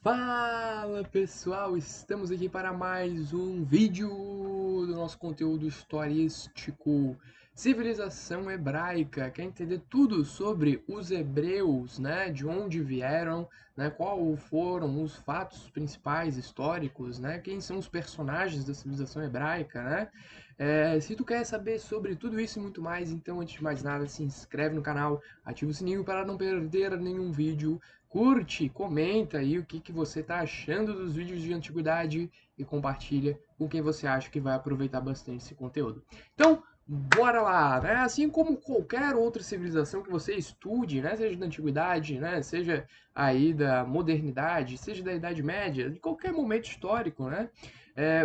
Fala pessoal, estamos aqui para mais um vídeo do nosso conteúdo historiístico Civilização Hebraica. Quer entender tudo sobre os hebreus, né? De onde vieram, né? Qual foram os fatos principais históricos, né? Quem são os personagens da civilização hebraica, né? Se tu quer saber sobre tudo isso e muito mais, então antes de mais nada, se inscreve no canal, ativa o sininho para não perder nenhum vídeo. Curte, comenta aí o que você está achando dos vídeos de antiguidade e compartilha com quem você acha que vai aproveitar bastante esse conteúdo. Então, bora lá, né? Assim como qualquer outra civilização que você estude, né? Seja da antiguidade, né? Seja aí da modernidade, seja da Idade Média, de qualquer momento histórico, né?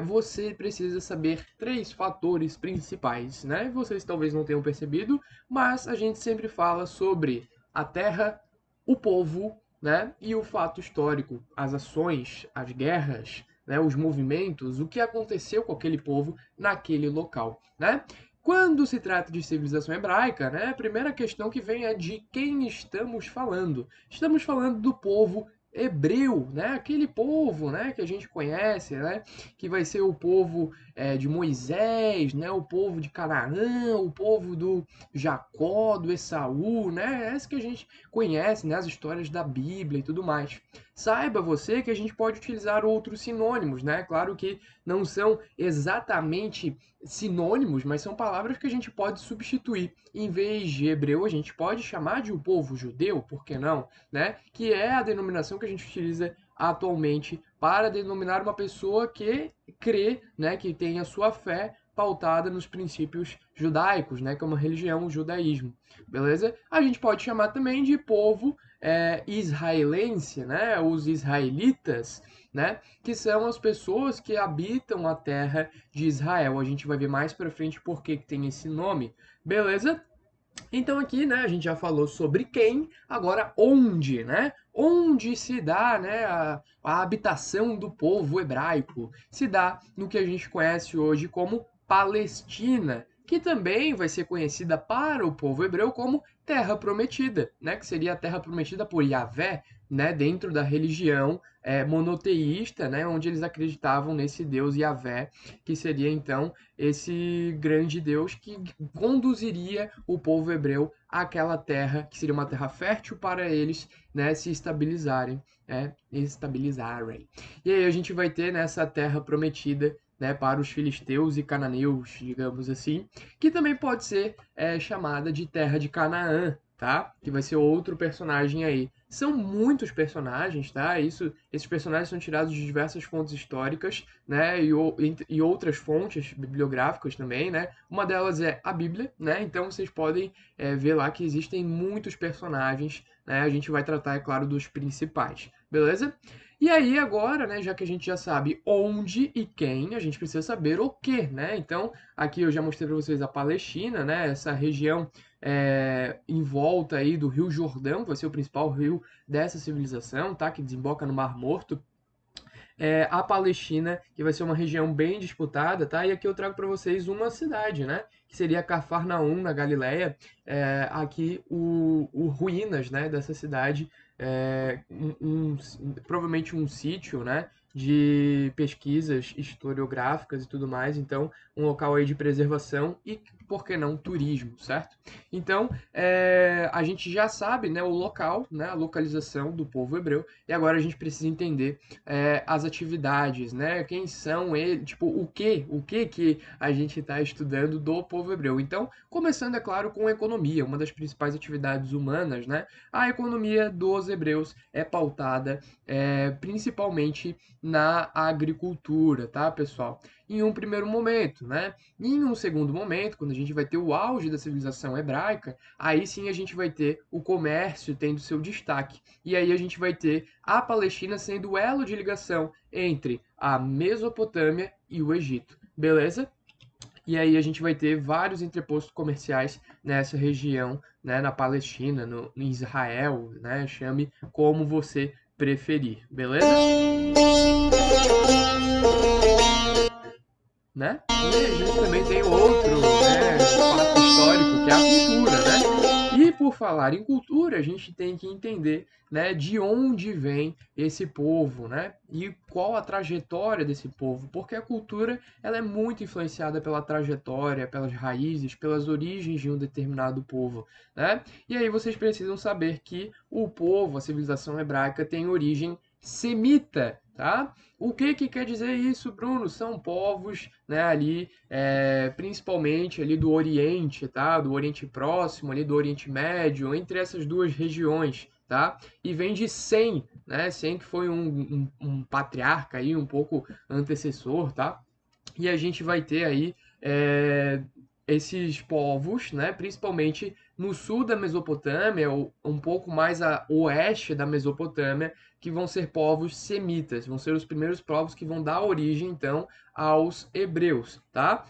Você precisa saber três fatores principais, né? Vocês talvez não tenham percebido, mas a gente sempre fala sobre a terra, o povo, né? E o fato histórico, as ações, as guerras, né? Os movimentos, o que aconteceu com aquele povo naquele local, né? Quando se trata de civilização hebraica, né, a primeira questão que vem é de quem estamos falando. Estamos falando do povo hebreu, né? Aquele povo, né, que a gente conhece, né, que vai ser o povo de Moisés, né, o povo de Canaã, o povo do Jacó, do Esaú, né? Essa que a gente conhece, né, as histórias da Bíblia e tudo mais. Saiba você que a gente pode utilizar outros sinônimos, né? Claro que não são exatamente sinônimos, mas são palavras que a gente pode substituir. Em vez de hebreu, a gente pode chamar de o povo judeu, por que não? Né? Que é a denominação que a gente utiliza atualmente para denominar uma pessoa que crê, né, que tem a sua fé pautada nos princípios judaicos, né, que é uma religião, o judaísmo, beleza? A gente pode chamar também de povo israelense, né, os israelitas, né, que são as pessoas que habitam a terra de Israel. A gente vai ver mais para frente por que tem esse nome, beleza? Então aqui, né, a gente já falou sobre quem, agora onde, né? Onde se dá, né, a habitação do povo hebraico? Se dá no que a gente conhece hoje como Palestina, que também vai ser conhecida para o povo hebreu como Terra Prometida, né, que seria a Terra Prometida por Yahvé, né, dentro da religião monoteísta, né, onde eles acreditavam nesse Deus Yahvé, que seria então esse grande Deus que conduziria o povo hebreu àquela terra, que seria uma terra fértil para eles, né, se estabilizarem, estabilizarem. E aí a gente vai ter nessa terra prometida, né, para os filisteus e cananeus, digamos assim, que também pode ser chamada de terra de Canaã, tá? Que vai ser outro personagem aí. São muitos personagens, tá? Esses personagens são tirados de diversas fontes históricas, né? E outras fontes bibliográficas também, né? Uma delas é a Bíblia, né? Então vocês podem ver lá que existem muitos personagens, né? A gente vai tratar, é claro, dos principais, beleza? E aí agora, né, já que a gente já sabe onde e quem, a gente precisa saber o que, né? Então, aqui eu já mostrei para vocês a Palestina, né? Essa região em volta aí do Rio Jordão, que vai ser o principal rio dessa civilização, tá? Que desemboca no Mar Morto. A Palestina, que vai ser uma região bem disputada, tá? E aqui eu trago para vocês uma cidade, né? Que seria Cafarnaum, na Galileia. Aqui o ruínas, né, dessa cidade, provavelmente um sítio, né? De pesquisas historiográficas e tudo mais, então um local aí de preservação e, por que não, turismo, certo? Então, a gente já sabe, né, o local, né, a localização do povo hebreu, e agora a gente precisa entender as atividades, né? Quem são eles, tipo, o que a gente está estudando do povo hebreu. Então, começando, é claro, com a economia, uma das principais atividades humanas, né? A economia dos hebreus é pautada principalmente na agricultura, tá, pessoal? Em um primeiro momento, né? Em um segundo momento, quando a gente vai ter o auge da civilização hebraica, aí sim a gente vai ter o comércio tendo seu destaque. E aí a gente vai ter a Palestina sendo o elo de ligação entre a Mesopotâmia e o Egito. Beleza? E aí a gente vai ter vários entrepostos comerciais nessa região, né, na Palestina, em Israel, né? Chame como você preferir. Beleza? Né? E a gente também tem outro, né, fato histórico, que é a cultura, né? E por por falar em cultura, a gente tem que entender, né, de onde vem esse povo, né, e qual a trajetória desse povo, porque a cultura ela é muito influenciada pela trajetória, pelas raízes, pelas origens de um determinado povo, né? E aí vocês precisam saber que o povo, a civilização hebraica, tem origem semita, tá? O que que quer dizer isso, Bruno? São povos, né, ali, principalmente ali do Oriente, tá? Do Oriente Próximo, ali do Oriente Médio, entre essas duas regiões, tá? E vem de Sem, né? Sem que foi um patriarca aí, um pouco antecessor, tá? E a gente vai ter aí esses povos, né, principalmente no sul da Mesopotâmia, ou um pouco mais a oeste da Mesopotâmia, que vão ser povos semitas, vão ser os primeiros povos que vão dar origem, então, aos hebreus, tá?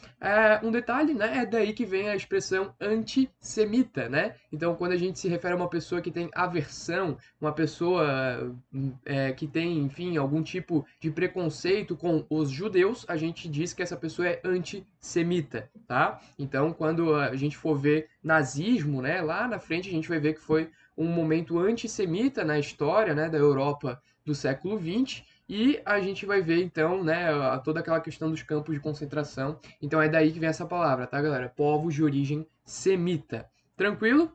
Um detalhe, né, é daí que vem a expressão antissemita, né? Então, quando a gente se refere a uma pessoa que tem aversão, uma pessoa que tem, enfim, algum tipo de preconceito com os judeus, a gente diz que essa pessoa é antissemita, tá? Então, quando a gente for ver nazismo, né, lá na frente a gente vai ver que foi um momento antissemita na história, né, da Europa do século XX, e a gente vai ver, então, né, toda aquela questão dos campos de concentração. Então é daí que vem essa palavra, tá, galera? Povos de origem semita. Tranquilo?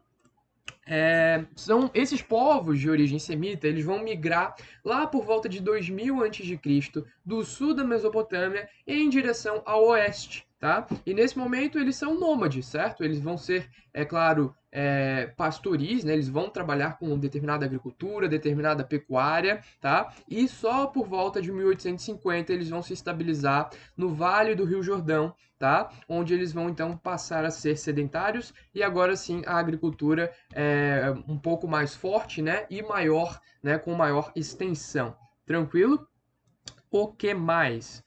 São esses povos de origem semita, eles vão migrar lá por volta de 2000 a.C. do sul da Mesopotâmia em direção ao oeste, tá? E nesse momento eles são nômades, certo? Eles vão ser, é claro, pastoris, né? Eles vão trabalhar com determinada agricultura, determinada pecuária, tá? E só por volta de 1850 eles vão se estabilizar no Vale do Rio Jordão, tá? Onde eles vão então passar a ser sedentários e agora sim a agricultura é um pouco mais forte, né? E maior, né? Com maior extensão. Tranquilo? O que mais?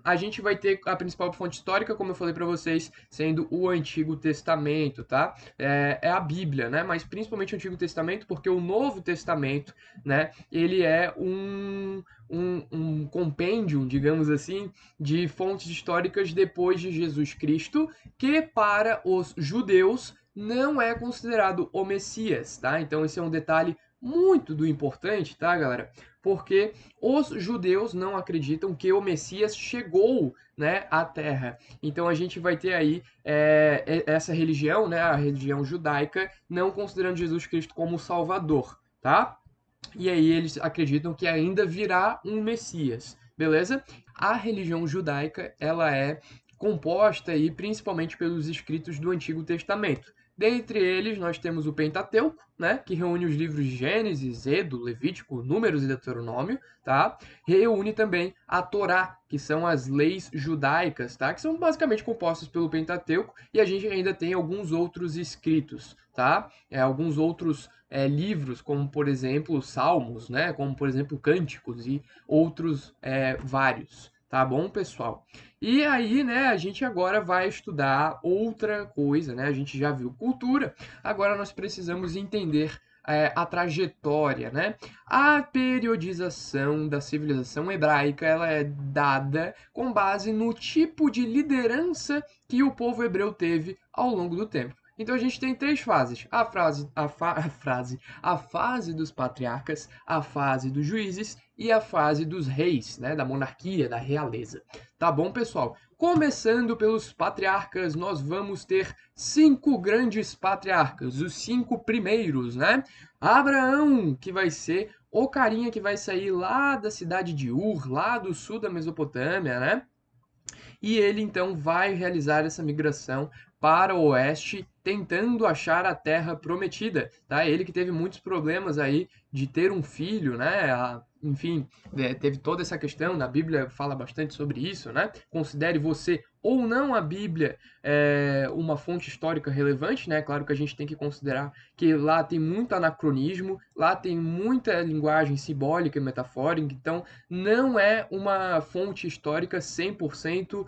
A gente vai ter a principal fonte histórica, como eu falei para vocês, sendo o Antigo Testamento, tá? É a Bíblia, né? Mas principalmente o Antigo Testamento, porque o Novo Testamento, né? Ele é um compêndio, digamos assim, de fontes históricas depois de Jesus Cristo, que para os judeus não é considerado o Messias, tá? Então esse é um detalhe muito do importante, tá, galera? Porque os judeus não acreditam que o Messias chegou, né, à Terra. Então a gente vai ter aí essa religião, né, a religião judaica, não considerando Jesus Cristo como Salvador, tá? E aí eles acreditam que ainda virá um Messias, beleza? A religião judaica, ela é composta aí principalmente pelos escritos do Antigo Testamento. Dentre eles, nós temos o Pentateuco, né, que reúne os livros de Gênesis, Êxodo, Levítico, Números e Deuteronômio, tá? Reúne também a Torá, que são as leis judaicas, tá? Que são basicamente compostas pelo Pentateuco, e a gente ainda tem alguns outros escritos, tá? Alguns outros livros, como por exemplo Salmos, né? Como por exemplo Cânticos e outros vários. Tá bom, pessoal? E aí, né, a gente agora vai estudar outra coisa, né? A gente já viu cultura, agora nós precisamos entender a trajetória, né? A periodização da civilização hebraica, ela é dada com base no tipo de liderança que o povo hebreu teve ao longo do tempo. Então a gente tem três fases: a fase dos patriarcas, a fase dos juízes e a fase dos reis, né, da monarquia, da realeza. Tá bom, pessoal? Começando pelos patriarcas, nós vamos ter 5 grandes patriarcas, os 5 primeiros, né? Abraão, que vai ser o carinha que vai sair lá da cidade de Ur, lá do sul da Mesopotâmia, né? E ele então vai realizar essa migração para o oeste, tentando achar a terra prometida, tá? Ele que teve muitos problemas aí de ter um filho, né? Enfim, teve toda essa questão, na Bíblia fala bastante sobre isso, né? Considere você ou não a Bíblia uma fonte histórica relevante, né? Claro que a gente tem que considerar que lá tem muito anacronismo, lá tem muita linguagem simbólica e metafórica, então não é uma fonte histórica 100%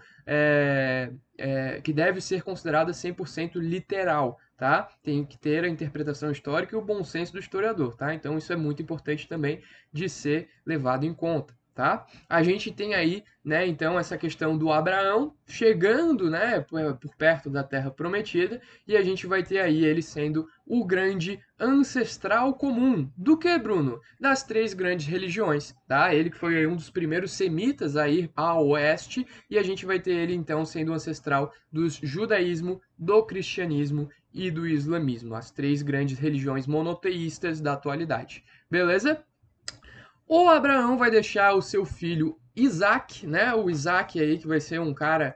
que deve ser considerada 100% literal, tá? Tem que ter a interpretação histórica e o bom senso do historiador, tá? Então isso é muito importante também de ser levado em conta, tá? tá? A gente tem aí, né, então essa questão do Abraão chegando, né, por perto da Terra Prometida, e a gente vai ter aí ele sendo o grande ancestral comum do que, Bruno? Das três grandes religiões, tá? Ele que foi um dos primeiros semitas a ir ao oeste, e a gente vai ter ele então sendo o ancestral do judaísmo, do cristianismo e do islamismo, as três grandes religiões monoteístas da atualidade. Beleza? O Abraão vai deixar o seu filho Isaac, né? O Isaac aí que vai ser um cara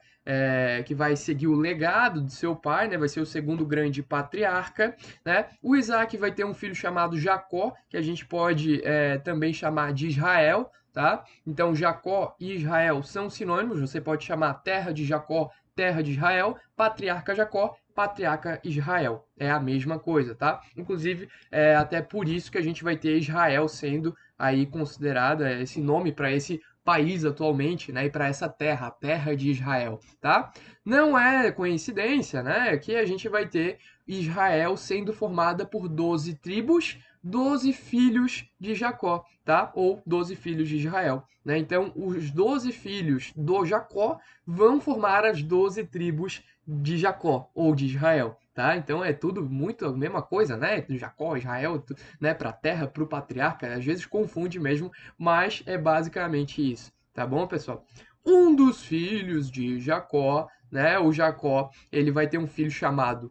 que vai seguir o legado de seu pai, né? Vai ser o segundo grande patriarca, né? O Isaac vai ter um filho chamado Jacó, que a gente pode também chamar de Israel, tá? Então Jacó e Israel são sinônimos. Você pode chamar terra de Jacó, terra de Israel, patriarca Jacó, patriarca Israel. É a mesma coisa, tá? Inclusive, até por isso que a gente vai ter Israel sendo aí considerada esse nome para esse país atualmente, né, e para essa terra, a terra de Israel, tá? Não é coincidência, né, que a gente vai ter Israel sendo formada por 12 tribos, 12 filhos de Jacó, tá? Ou 12 filhos de Israel, né? Então, os 12 filhos do Jacó vão formar as 12 tribos de Jacó ou de Israel, tá? Então é tudo muito a mesma coisa, né? Jacó, Israel, né? Para a terra, para o patriarca, às vezes confunde mesmo, mas é basicamente isso, tá bom, pessoal? Um dos filhos de Jacó, né? O Jacó, ele vai ter um filho chamado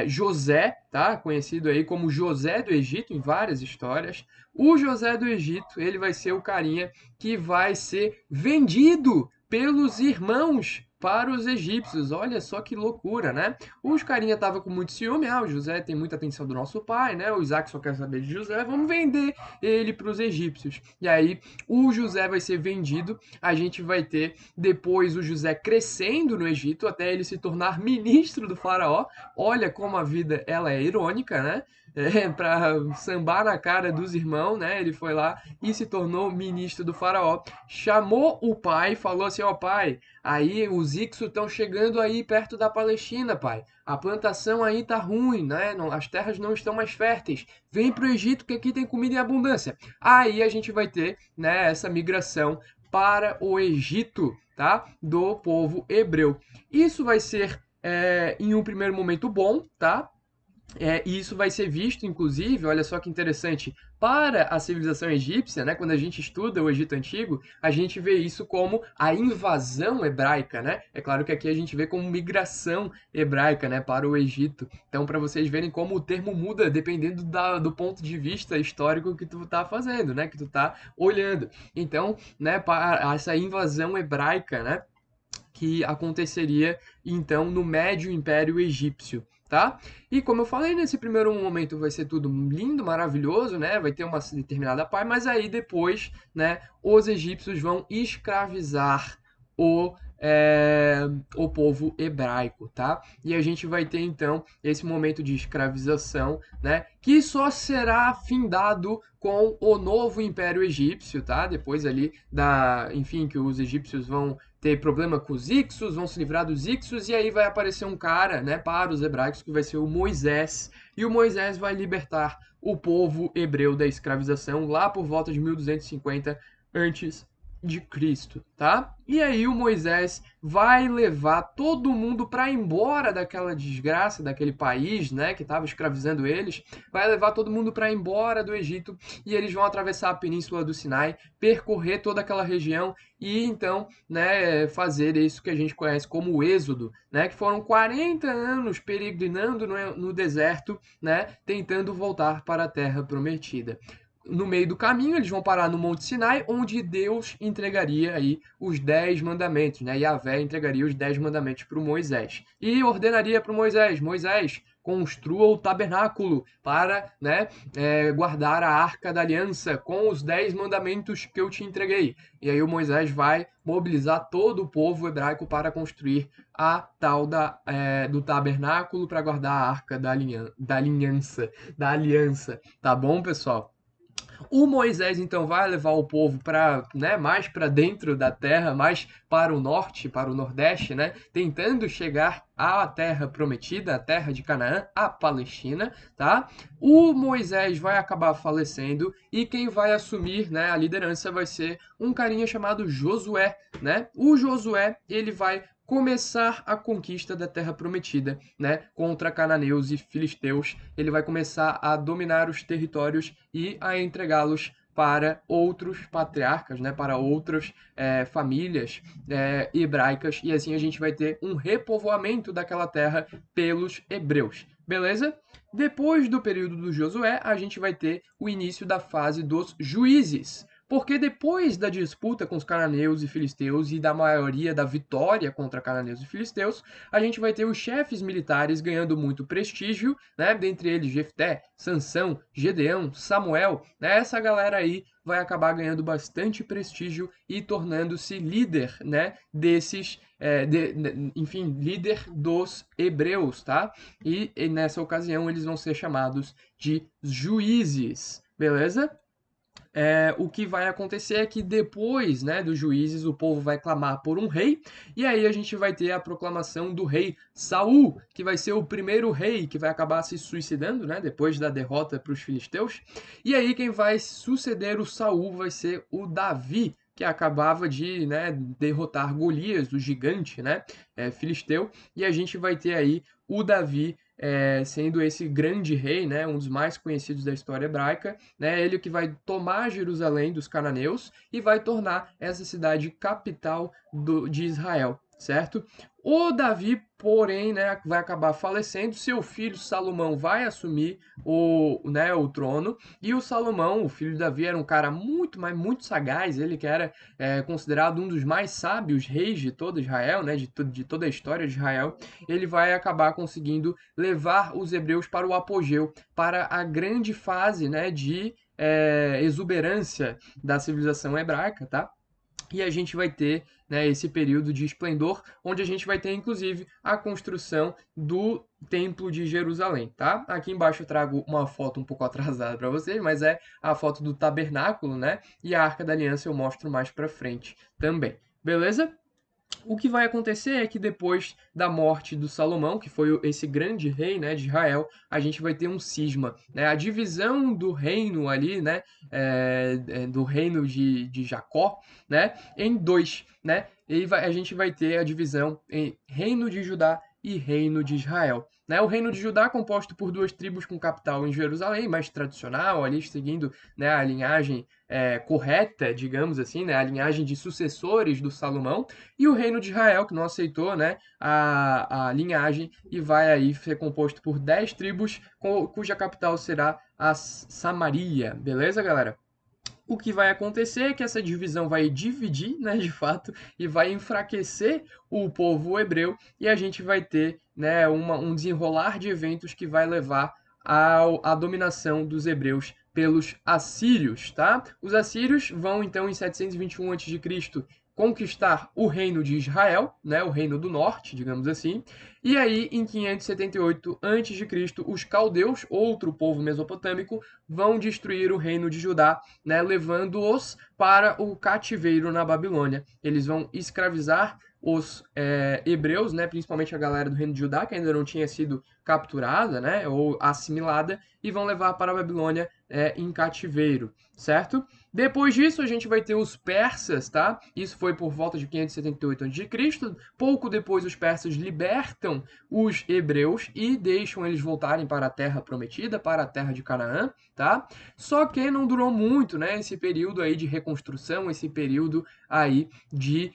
José, tá? Conhecido aí como José do Egito em várias histórias. O José do Egito, ele vai ser o carinha que vai ser vendido pelos irmãos para os egípcios. Olha só que loucura, né? Os carinha tava com muito ciúme. Ah, o José tem muita atenção do nosso pai, né? O Isaac só quer saber de José. Vamos vender ele para os egípcios. E aí o José vai ser vendido. A gente vai ter depois o José crescendo no Egito até ele se tornar ministro do faraó. Olha como a vida ela é irônica, né? Para sambar na cara dos irmãos, né? Ele foi lá e se tornou ministro do faraó. Chamou o pai, falou assim: ó pai, aí os Ixos estão chegando aí perto da Palestina, pai. A plantação aí tá ruim, né? As terras não estão mais férteis. Vem pro Egito que aqui tem comida em abundância. Aí a gente vai ter, né, essa migração para o Egito, tá? Do povo hebreu. Isso vai ser em um primeiro momento bom, tá? E isso vai ser visto, inclusive, olha só que interessante, para a civilização egípcia, né? Quando a gente estuda o Egito Antigo, a gente vê isso como a invasão hebraica, né? É claro que aqui a gente vê como migração hebraica, né, para o Egito. Então, para vocês verem como o termo muda dependendo do ponto de vista histórico que tu tá fazendo, né? Que tu tá olhando. Então, né, para essa invasão hebraica, né? Que aconteceria então no Médio Império Egípcio, tá? E como eu falei, nesse primeiro momento vai ser tudo lindo, maravilhoso, né? Vai ter uma determinada paz, mas aí depois, né, os egípcios vão escravizar o, o povo hebraico, tá? E a gente vai ter então esse momento de escravização, né? Que só será findado com o novo Império Egípcio, tá? Depois ali enfim, que os egípcios vão ter problema com os Ixos, vão se livrar dos Ixos, e aí vai aparecer um cara, né, para os hebraicos, que vai ser o Moisés, e o Moisés vai libertar o povo hebreu da escravização lá por volta de 1250 antes de Cristo, tá? E aí o Moisés vai levar todo mundo para embora daquela desgraça, daquele país, né, que estava escravizando eles, vai levar todo mundo para embora do Egito e eles vão atravessar a península do Sinai, percorrer toda aquela região e então, né, fazer isso que a gente conhece como o Êxodo, né, que foram 40 anos peregrinando no deserto, né, tentando voltar para a Terra Prometida. No meio do caminho, eles vão parar no Monte Sinai, onde Deus entregaria aí os 10 mandamentos, né? Yahvé entregaria os 10 mandamentos para o Moisés. E ordenaria para o Moisés, Moisés, construa o tabernáculo para, né, guardar a arca da aliança com os 10 mandamentos que eu te entreguei. E aí o Moisés vai mobilizar todo o povo hebraico para construir a tal do tabernáculo para guardar a arca da aliança. Tá bom, pessoal? O Moisés então vai levar o povo para, né, mais para dentro da terra, mais para o norte, para o nordeste, né, tentando chegar à terra prometida, a terra de Canaã, a Palestina, tá? O Moisés vai acabar falecendo e quem vai assumir, né, a liderança vai ser um carinha chamado Josué, né? O Josué, ele vai começar a conquista da terra prometida, né, contra cananeus e filisteus. Ele vai começar a dominar os territórios e a entregá-los para outros patriarcas, né, para outras famílias hebraicas, e assim a gente vai ter um repovoamento daquela terra pelos hebreus. Beleza? Depois do período do Josué, a gente vai ter o início da fase dos juízes. Porque depois da disputa com os cananeus e filisteus e da maioria da vitória contra cananeus e filisteus, a gente vai ter os chefes militares ganhando muito prestígio, né? Dentre eles Jefté, Sansão, Gedeão, Samuel, né? Essa galera aí vai acabar ganhando bastante prestígio e tornando-se líder, né? Desses, enfim, líder dos hebreus, tá? E nessa ocasião eles vão ser chamados de juízes, beleza? O que vai acontecer é que depois, né, dos juízes, o povo vai clamar por um rei, e aí a gente vai ter a proclamação do rei Saul, que vai ser o primeiro rei que vai acabar se suicidando, né, depois da derrota para os filisteus. E aí quem vai suceder o Saul vai ser o Davi, que acabava de, né, derrotar Golias, o gigante, né, filisteu, e a gente vai ter aí o Davi sendo esse grande rei, né, um dos mais conhecidos da história hebraica, né, ele que vai tomar Jerusalém dos cananeus e vai tornar essa cidade capital de Israel, certo? O Davi, porém, né, vai acabar falecendo, seu filho Salomão vai assumir o trono, e o Salomão, o filho de Davi, era um cara muito, mas muito sagaz, ele que era considerado um dos mais sábios reis de todo Israel, né, de toda a história de Israel. Ele vai acabar conseguindo levar os hebreus para o apogeu, para a grande fase, né, de exuberância da civilização hebraica, tá? E a gente vai ter, né, esse período de esplendor, onde a gente vai ter, inclusive, a construção do Templo de Jerusalém, tá? Aqui embaixo eu trago uma foto um pouco atrasada para vocês, mas é a foto do tabernáculo, né? E a Arca da Aliança eu mostro mais para frente também. Beleza? O que vai acontecer é que depois da morte do Salomão, que foi esse grande rei, né, de Israel, a gente vai ter um cisma, né, a divisão do reino ali, né, do reino de Jacó, né, em dois, né, a gente vai ter a divisão em reino de Judá e reino de Israel. Né, o reino de Judá composto por duas tribos com capital em Jerusalém, mais tradicional, ali seguindo, né, a linhagem correta, digamos assim, né, a linhagem de sucessores do Salomão, e o reino de Israel, que não aceitou, né, a linhagem, e vai aí ser composto por 10 tribos, cuja capital será a Samaria. Beleza, galera? O que vai acontecer é que essa divisão vai dividir, né, de fato, e vai enfraquecer o povo hebreu, e a gente vai ter, né, um desenrolar de eventos que vai levar à dominação dos hebreus pelos assírios, tá? Os assírios vão então em 721 a.C. conquistar o reino de Israel, né, o reino do norte, digamos assim. E aí, em 578 a.C., os caldeus, outro povo mesopotâmico, vão destruir o reino de Judá, né, levando-os para o cativeiro na Babilônia. Eles vão escravizar os hebreus, né, principalmente a galera do reino de Judá, que ainda não tinha sido capturada, né, ou assimilada, e vão levar para a Babilônia em cativeiro, certo? Depois disso, a gente vai ter os persas, tá? Isso foi por volta de 578 a.C. Pouco depois, os persas libertam os hebreus e deixam eles voltarem para a terra prometida, para a terra de Canaã, tá? Só que não durou muito, né? Esse período aí de reconstrução, esse período aí de,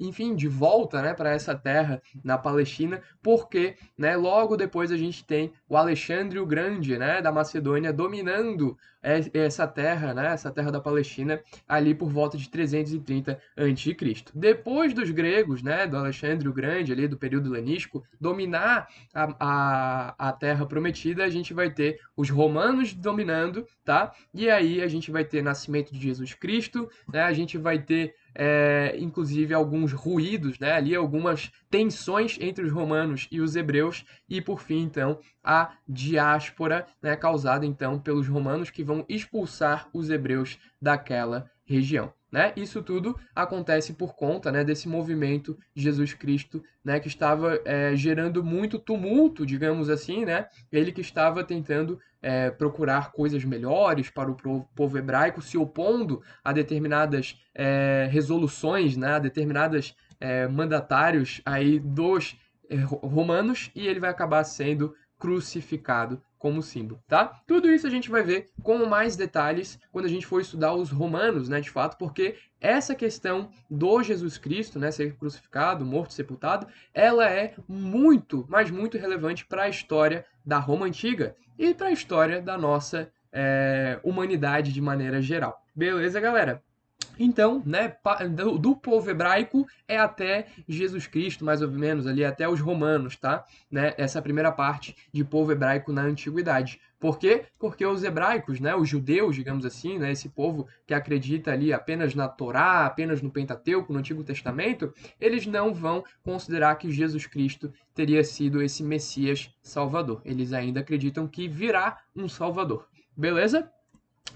enfim, de volta, né, para essa terra na Palestina, porque, né, logo depois a gente tem o Alexandre o Grande, né, da Macedônia, dominando essa terra, né, essa terra da Palestina, ali por volta de 330 a.C. Depois dos gregos, né, do Alexandre o Grande, ali do período helenístico, dominar a terra prometida, a gente vai ter os romanos dominando, tá? E aí a gente vai ter nascimento de Jesus Cristo, né? A gente vai ter inclusive alguns ruídos, né, ali algumas tensões entre os romanos e os hebreus, e por fim, então, a diáspora, né, causada então pelos romanos que vão expulsar os hebreus daquela região. Né? Isso tudo acontece por conta, né, desse movimento de Jesus Cristo, né, que estava gerando muito tumulto, digamos assim, né? Ele que estava tentando procurar coisas melhores para o povo hebraico, se opondo a determinadas resoluções, né, a determinadas mandatários aí dos romanos, e ele vai acabar sendo crucificado como símbolo, tá? Tudo isso a gente vai ver com mais detalhes quando a gente for estudar os romanos, né, de fato, porque essa questão do Jesus Cristo, né, ser crucificado, morto, sepultado, ela é muito, mas muito relevante para a história da Roma Antiga e para a história da nossa humanidade de maneira geral. Beleza, galera? Então, né, do povo hebraico é até Jesus Cristo, mais ou menos, ali até os romanos, tá? Né, essa primeira parte de povo hebraico na antiguidade. Por quê? Porque os hebraicos, né, os judeus, digamos assim, né, esse povo que acredita ali apenas na Torá, apenas no Pentateuco, no Antigo Testamento, eles não vão considerar que Jesus Cristo teria sido esse Messias Salvador. Eles ainda acreditam que virá um Salvador. Beleza?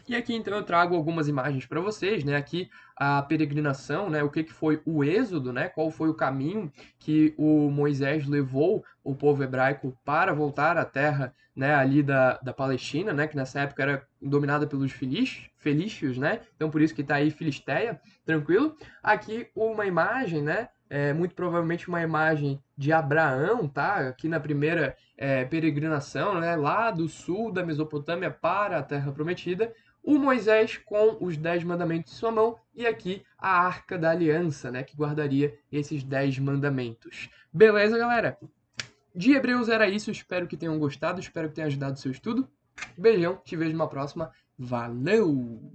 E aqui então eu trago algumas imagens para vocês, né? Aqui a peregrinação, né? O que foi o êxodo, né? Qual foi o caminho que o Moisés levou o povo hebraico para voltar à terra, né? Ali da Palestina, né? Que nessa época era dominada pelos felícios, né? Então por isso que está aí Filisteia, tranquilo? Aqui uma imagem, né? Muito provavelmente uma imagem de Abraão, tá? Aqui na primeira peregrinação, né? Lá do sul da Mesopotâmia para a Terra Prometida, o Moisés com os 10 mandamentos em sua mão e aqui a Arca da Aliança, né, que guardaria esses 10 mandamentos. Beleza, galera? De Hebreus era isso, espero que tenham gostado, espero que tenha ajudado o seu estudo. Beijão, te vejo numa próxima. Valeu!